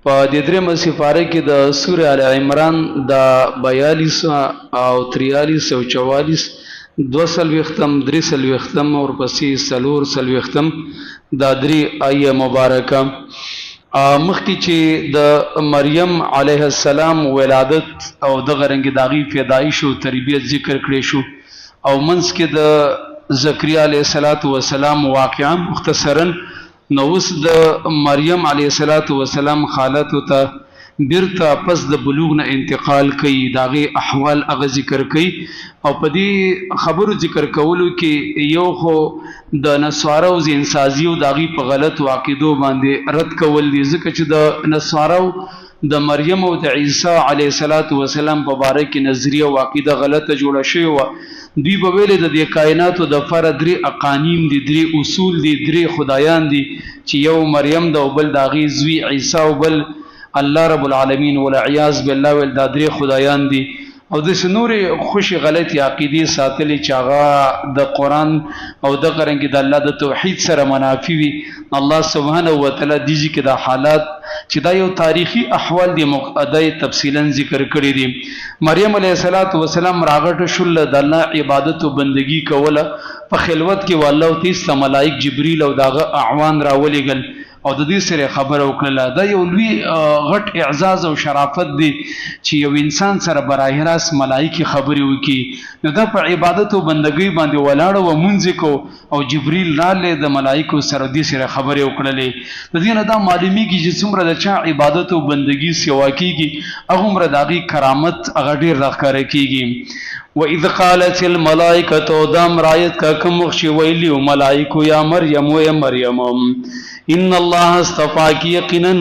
په دې درېمه سپاره کې د سوره ال عمران د 42 او 43 او 44 240 340 او ورپسې 440 دا درې آیه مبارکه مخکې چې د مریم علیه السلام ولادت او دغه رنګ داغي پیدایش او تربیت ذکر کړی شو او منځ کې د زکریا علیه السلام واقعا مختصرا نو اوس د مریم علیه السلام خالته ته بیرته پس د بلوغ نه انتقال کوي داغه احوال هغه ذکر کوي او په دې خبرو ذکر کولو کې یو خو د نسوارو زینسازي او داغي په غلط عقیدو باندې رد کول دي ځکه چې د نسوارو د مریم او د عیسی علیه السلام په باره کې نظریه او عقیده غلطه جوړه شوی و دوی په ویل د دې کائناتو د فرد درې اقانیم دي درې اصول دي درې خدایان دي چې یو مریم د او بل داغي زوی عیسی او بل الله رب العالمین والعیاذ بالله ول دا درې خدایان دي او د سنوري خوشي غلطي عقيدي ساتلي چاغه د قران او د قران کې د الله د توحید سره منافي وي الله سبحانه و تعالی دې کې د حالات چې دا یو تاریخي احوال دي مقدای تفصیلا ذکر کړی دي مریم علیه السلام راغټ شول د الله عبادت او بندگی کوله په خلوت کې والله او تیس ملائک جبرئیل او داغه اعوان راولېګل او د دې سره خبره وکړه دا یو لوی غټ اعزاز او شرافت دی چې یو انسان سره براه راست ملائکه خبرې وکي نو دا په عبادت او بندګۍ باندې ولاړ او منځ کو او جبرئیل رااله د ملائکه سره دې سره خبرې وکړلې د دې نه دا معلومیږي چې څومره د چا عبادت او بندګۍ سیوا کیږي هغه مر داغي کرامت هغه ډیر راخاره کیږي وَإِذْ قَالَتِ الْمَلَائِكَةُ دَمْ رَأَيْتَ كَمْ خَشِي وَيْلِي وَمَلَائِكُ يَا مَرْيَمُ يَا مَرْيَمُ إِنَّ اللَّهَ اصْطَفَاكِ يَقِينًا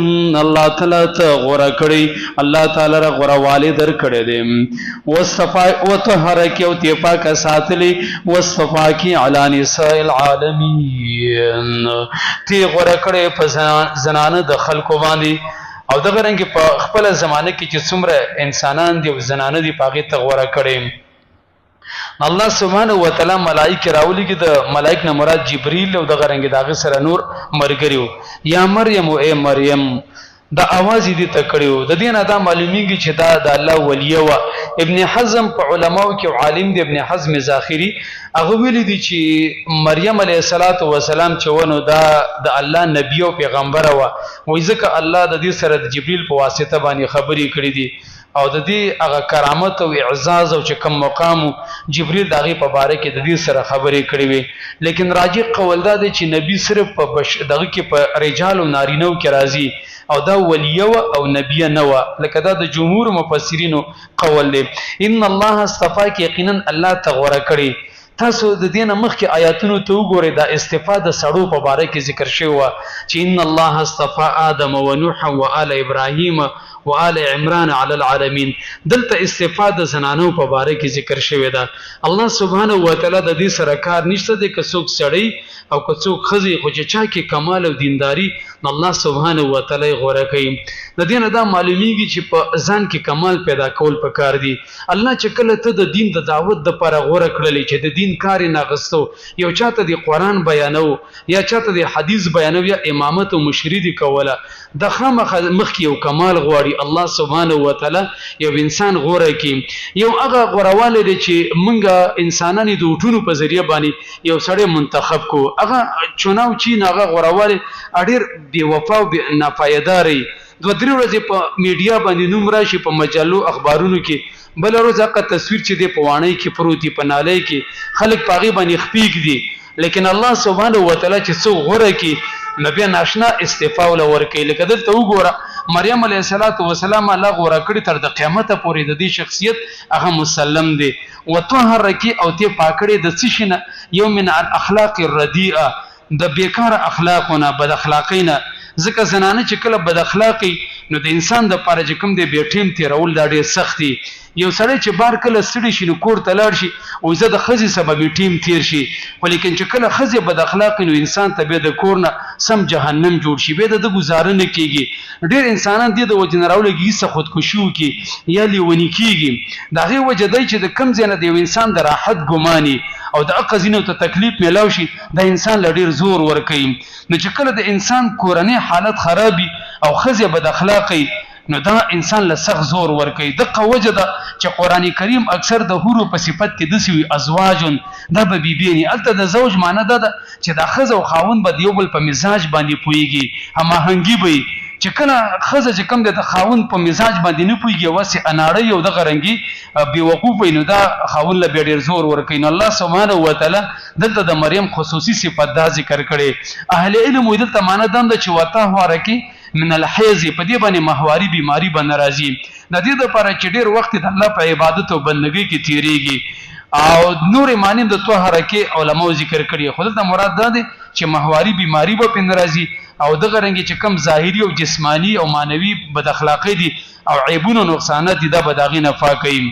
الله تعالی ته غوړه کړی الله تعالی را غوړه والد در کړی دی واصطفا وطهرك او ته پاک ساتلی واصطفاكِ علی نساء العالمین تی غوړه کړی په زنانه د خلکو باندې او دغه رنګ په خپل زمانه کې چې څومره انسانان دي او زنانه دي پاغه ته غوړه کړی الله سبحانه و تعالی ملائکه راولي کې د ملائک نه مراد جبرئیل او د غرنګ داغه سره نور مرګریو یا مریم او اے مریم دا आवाज دې تکړیو د دې نه دا معلومیږي چې دا د الله ولی و ابن حزم په علماو کې عالم دی ابن حزم ظاهری هغه ویل دي چې مریم علیه السلام چې ونه دا د الله نبی او پیغمبر و وای ځکه الله د دې سره د جبرئیل په واسطه باندې خبرې کړې دي او د دې هغه کرامت او اعزاز او چې کوم مقام جبرئیل دغه په باره کې د دې سره خبرې کړې وي لیکن راجح قول دا دی چې نبی صرف په دغه کې په رجال او نارینو کې راځي او دا ولیه او نبی نه و لکه دا د جمهور مفسرینو قول دی ان الله اصطفاک یقینا الله تغوره کړی تاسو د دین مخکې آیاتونو ته وګورئ دا استفاده سړو په باره کې ذکر شوی و چې ان الله اصطفى آدم ونوح وآل ابراهيم وآل عمران على العالمين دلته استفاده زنانو په باره کې ذکر شوی دا الله سبحانه و تعالی د دې سره کار نشته د کڅوک سړی او کڅوک خزي خو چې چا کې کمال او دینداری الله سبحانه و تعالی غوړه کوي د دې نه دا معلومیږي چې په ځان کې کمال پیدا کول پکار دي الله چې کله ته د دین د دعوت د پر غوړه کړلې چې د دین کار نه غستو یو چاته د قران بیانو یا چاته د حدیث بیانو یا امامت او مشریدي کوله د خامخ مخ یو کمال غواړي الله سبحانه و تعالی یو انسان غوړه کوي یو هغه غوړواله دي چې مونږه انسانانو د وټونو په ذریعہ باندې یو سړی منتخب کو هغه چوناو چې هغه غوړواله اړیر بی وفا او نافایداري دوه درې ورځې په میډیا باندې نوم راشي په مجلو اخبارونو کې بل ورځ هغه تصویر چې د پوانۍ کې پروتي پنالۍ کې خلک پاغي باندې خپېګ دي لیکن الله سبحانه و تعالی چې څو غوړه کې نبی ناشنا استفاء ول ورکې لکه دلته وګوره مریم علیه السلام الله غوړه کړی تر د قیامت پورې د دې شخصیت هغه مسلم دی وطهرکی او ته پاکړې د سشنه یو من الاخلاق الردیئه د بیکار اخلاقونه بد اخلاقینه ځکه زنانه چې کله بد اخلاقی نو د انسان د پاره چې کوم دی بیټیم تیرول دا ډېر سختي یو سړی چې بار کله ستړي شي نو کور ته لاړ شي او زه د خزي سبب ټیم تیر شي ولیکن چې کله خزي بد اخلاق نو انسان ته به د کور نه سم جهنم جوړ شي به د گزاره نه کیږي ډېر انسانان دي د وجه نه راولږي څه خودکشي وکي یا لیونی کیږي دا غي وجه دی چې د کم ځنه د انسان د راحت ګماني او د اقزینو ته تکلیف ملاوي شي د انسان لډیر زور ور کوي نو چې کله د انسان کورنۍ حالت خرابي او خزه بد اخلاقی نو دا انسان له سخت زور ورکي د قوجه ده چې قران کریم اکثر د حورو په صفت کې دسی ازواجن دا به بیبینی الته د زوج معنی ده چې د خزه او خاوند به یو بل په مزاج باندې پويږي هماهنګي به چې کله خزه چې کم د خاوند په مزاج باندې نه پويږي واسه اناړي او د غرنګي بي وقوف نو دا خاوند له ډیر زور ورکي نو الله سبحانه و تعالی دلته د مریم خصوصي صفات دا ذکر کړي اهل علم دلته معنی ده چې وتا هوارکی من الحیض په دې باندې ماهواري بیماری باندې راځي د دې لپاره چې ډیر وخت د الله په عبادت او بندګۍ کې تیریږي او نور معنی د طهاره کې علماء ذکر کړي خود ته مراد ده چې ماهواري بیماری به پند راځي او دغه رنګ چې کم ظاهري او جسمانی او مانوي بد اخلاقی دي او عیبونه او نقصانات دي د بداغي نفاقین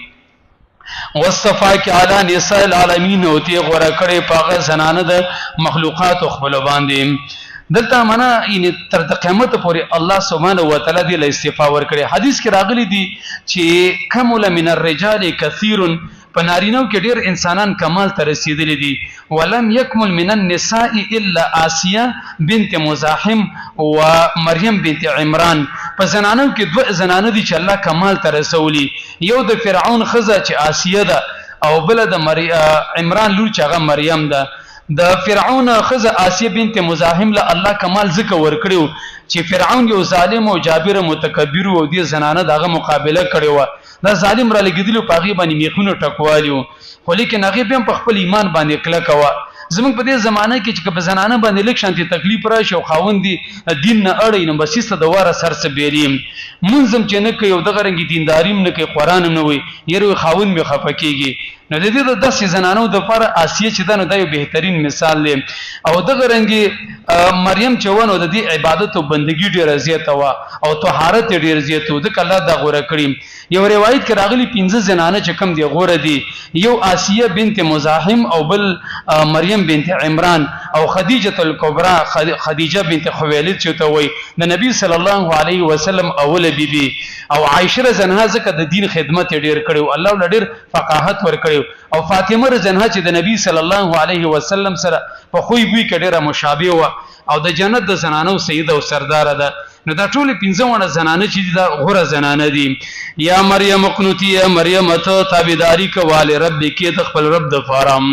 واصطفاك على نساء العالمين او تی غوړه کړي پاغه زنانه د مخلوقات خپل باندې دلته معنا ان تر قیامت پورې الله سبحانه و تعالی دی له استفا ور کړي حدیث کې راغلي دي چې کمل من الرجال كثير په نارینو کې ډیر انسانان کمال ته رسیدلي دي ولم يكمل من النساء الا آسیه بنت مزاحم و مریم بنت عمران په زنانو کې دوه زنانه دي چې الله کمال ته رسولي یو د فرعون خزه چې آسیه ده او بل د عمران لور چې هغه مریم ده د فرعون خزه آسیه بنت مزاحم له الله کمال ذکر ورکړو چې فرعون یو ظالم او جابر متکبر او دې زنانه دغه مقابله کړې و دا ظالم را لګیدلو پاغي باندې میخونو ټکوالیو خو لیکن هغه به په خپل ایمان باندې کله کوا زمونږ په دې زمانه کې چې په زنانه باندې لیک شانتي تکلیف راشي او خاوندې دین نه اړې نه بسیسه د واره سرس بیریم منظم چې نه کوي او دغه رنګ دینداریم نه کوي قران نه وي یره خاوند می خفکیږي نو د دې د 10 زنانو د پر آسیه چې دا نو د بهترین مثال دی او دغه رنګي مریم چې ونه د دې عبادت او بندګي ډیر زیاته وا او طهارت ډیر زیاته د کله د غوړه کړی یو روایت کې راغلي 15 زنانه چې کم دی غوړه دي یو آسیه بنت مزاحم او بل مریم بنت عمران او خدیجه الکبرى خدیجه بنت خویلد چې ته وای د نبی صلی الله علیه وسلم اوله بیبي او عائشه زنها زکه د دین خدمت ډیر کړو الله ول ډیر فقاهت ور کړو او فاطمه زنها چې د نبی صلی الله علیه وسلم سره په خوې بوی کې ډیره مشابه و او د جنت د زنانو سیده او سردار ده نو دا ټول 15 زنانه چې دا غوړه زنانه دي یا مریم قنوتی یا مریم ته تابعداري کوال رب کې د خپل رب د فارم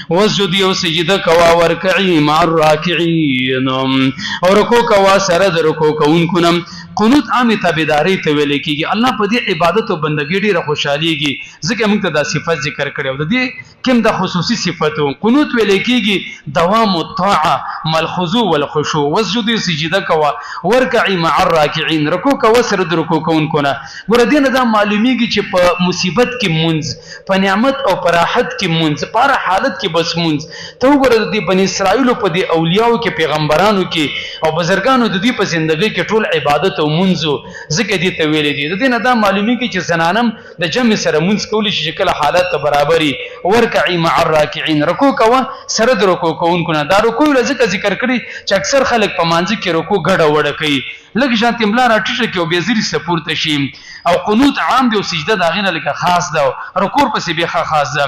وسجدي او سجده کوا ورکعي مع الراکعين او رکوع کوا سره د رکوع کوونکو نم قنوت عامه تابعداري ته ویل کیږي الله په دې عبادت او بندګۍ ډیره خوشحاليږي ځکه موږ ته دا صفات ذکر کړو د دې کوم د خصوصي صفاتو قنوت ویل کیږي دوام الطاعه مل خضوع والخشوع وسجدي سجده کوا ورکعي مع الراکعين رکوع کوا سره د رکوع کوونکو نه ګور دې دا معلومیږي چې په مصیبت کې منځ په نعمت او په راحت کې منځ په هر حالت کې بس منځ ته وګوره د بنی اسرائیل په دې اولیاءو کې پیغمبرانو کې او بزرګانو د دې په ژوندۍ کې ټول عبادت او منځو ذکر دي ته ویل دي د دې نه دا معلومیږي چې زنانم د جمع سره منځ کولی شي چې کله حالت ته برابري ورکعي مع الراکعين رکوع کوا سره د رکوع کوونکو نه دا رکوع ذکر کړي چې اکثر خلک په مانځ کې رکوع غډه وډه کوي لکه شانتي ملا راټیټه کې او بیزری سپورت شي او قنوت عام دی او سجده دا غینه لکه خاص ده رکوع پسې به خاص ده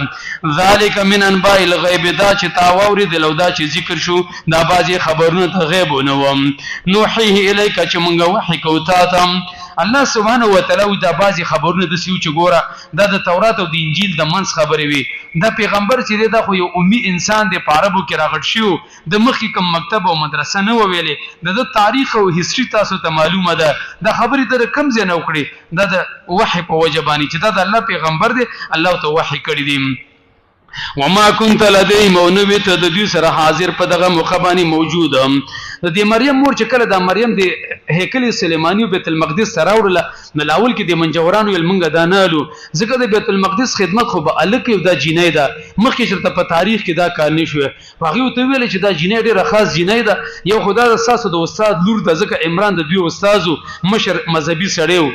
ذالک من انباء الغیب دا چې تاووري د لودا چې ذکر شو دا بازي خبرونه ته غیب ونوم نوحيه الیک چې مونږ وحی کوتاتم الله سبحانه و تعالی دا بازي خبرونه د سیو چې ګوره دا د تورات او د انجیل د منځ خبرې وي دا پیغمبر چې دا خو یو امي انسان دی پاربو کې راغټ شو د مخکې کوم مکتب او مدرسه نه ویلې د تاریخ او هیستوري تاسو ته معلومه ده دا خبرې در کم ځای نه وکړي دا د وحی په وجبانی چې دا د الله پیغمبر دی الله ته وحی کړی دی وما كنت لديهم ونبي تدبي سره حاضر په دغه مخبانی موجود د دې مریم مور چې کله د مریم د هیکل سلیمانی بیت المقدس سره ورله ملاول کې د منجورانو یلمنګ دانالو ځکه د بیت المقدس خدمت خو به الک یو د جنې ده مخکې شرط په تاریخ کې دا کار نشو هغه ته ویل چې دا جنې ډیره خاص جنې ده یو خدای د اساس د استاد لور د ځکه عمران د دوی استادو مشر مذهبي سړیو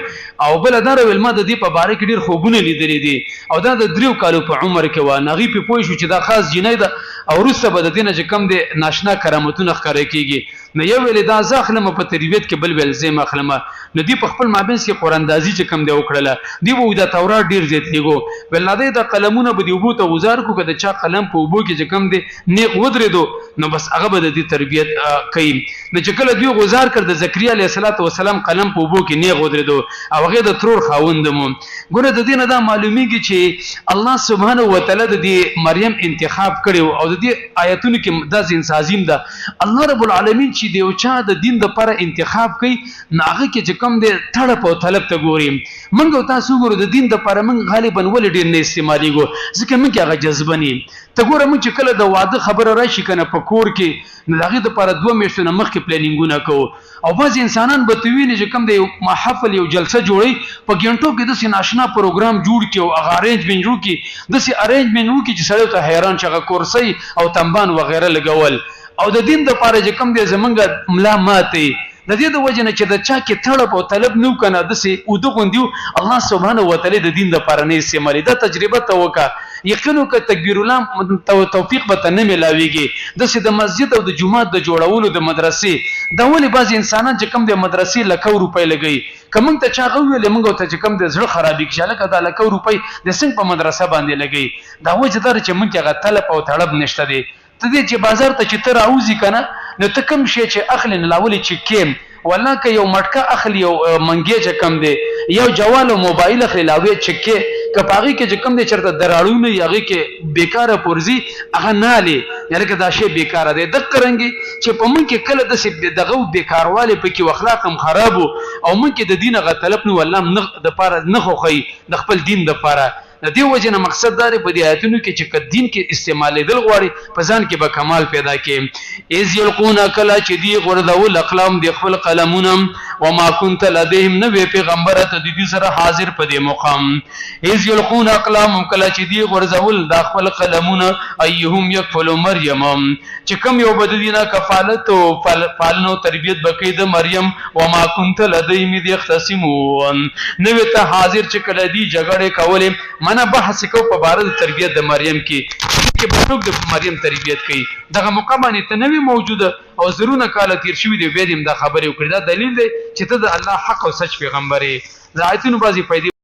او بل دا ویل ما د دې په باره کې ډیر خوبونه لیدلې دي او دا د 3 کالو په عمر کې و نغي په پوه شو چې دا خاص جنې ده او روسه به د دینه چې کم د ناشنا کرامتونه ښکارې کیږي نو یو ویل دا ځخلم په تربیت کې بل زم اخلم نو دی په خپل مابینس کې قران اندازي چې کم دی وکړه دی وو د تورات ډیر زیات لګو ولادي د قلمونه به دی وبو ته وزار کو کده چا قلم په وبو کې چې کم دی نیغ ودرېدو نو بس هغه به د دې تربیت کوي نو چې کله دی غزار کړ د زکریا علیه السلام قلم په وبو کې نیغ ودرېدو او هغه د ترور خاوندم ګوره د دې نه دا معلومیږي چې الله سبحانه و تعالی د دې مریم انتخاب کړو او د دې آیتونو کې دا زنسازیم ده الله رب العالمین چې دی او چا د دین د پر انتخاب کوي ناغه کې چې کم دی طلب او طلب ته ګوري منګو تاسو ګورو د دین د پر من غالبا ول ډیر نه استعماليږي ځکه من کې هغه جذبه نه ته ګوره من چې کله د واده خبره راشي کنه په کور کې نو هغه د پر 2 میاشتو مخکې پلانینګونه کوو او بعض انسانان به تویني چې کم دی محفل یو جلسه جوړي په ګنټو کې د سیناشنا پروګرام جوړ کړي او هغه ارینجمنت جوړ کړي د سي ارینجمنت جوړ کړي چې سړی ته حیران شغه کورسي او تنبان وغیرہ لګول او د دین د پاره چې کم دی زمونږ ملا ماتي د دې د وجه نه چې د چا کې طلب او طلب نو کنه د سي او د غوندیو الله سبحانه و تعالی د دین د پاره نه استعمالي دا تجربه ته وکا یقینو ک تکبیر الله توفیق به نه ملاويږي د سي د مسجد او د جمعات د جوړولو د مدرسې د ولې بعض انسانان چې کم د مدرسې لکو روپۍ لګي کوم ته چا غوې لمنګو ته چې کم د زړه خرابې کښاله کدا لکو روپۍ د څنګه په مدرسه باندې لګي دا وجه در چې مونږه غ طلب او طلب نشته دي ته دې چې بازار ته چې تر اوزي کنه نو ته کوم شي چې اخلي لاولي چې کېم والله که یو مټکا اخلي یو منګي چې کم دی یو جوال او موبایل اخلي لاوي چې کې کپاغي کې چې کم دی چرته دراړو نه یغه کې بیکاره پورزي هغه نه لې یعنی که دا شی بیکاره دی د قرنګي چې په مونږ کې کله د دغه بیکارواله په کې اخلاق هم خراب او مونږ کې د دین غ طلب نو والله نه د پاره نه خوخي د خپل دین د پاره د دې وجنه مقصد دار په دې آیتونو کې چې دین کې استعمال دل غواړي په ځان کې به کمال پیدا کې از یلقون کلا چې دی غردول اقلام دی خپل قلمونه وما كنت لديهم نبي پیغمبر ته د دې سره حاضر په دې مقام از یلقون اقلام کلا چې دی غردول د خپل قلمونه ايهم يكفل مریم چې کوم یو بددینه کفالت او پالنو تربیت بکې د مریم وما كنت لديهم يختصمون نو ته حاضر چې کله دی جګړه کولې منا بحث کو په بار د تربیت د مریم کې بټوک د مریم تربیت کوي دغه مقامه ته نوی موجوده او زرونه کال تیر شوی دی بیا د خبرې وکړه دا دلیل دی چې ته د الله حق او سچ پیغمبري د آیتونو بازي پیدا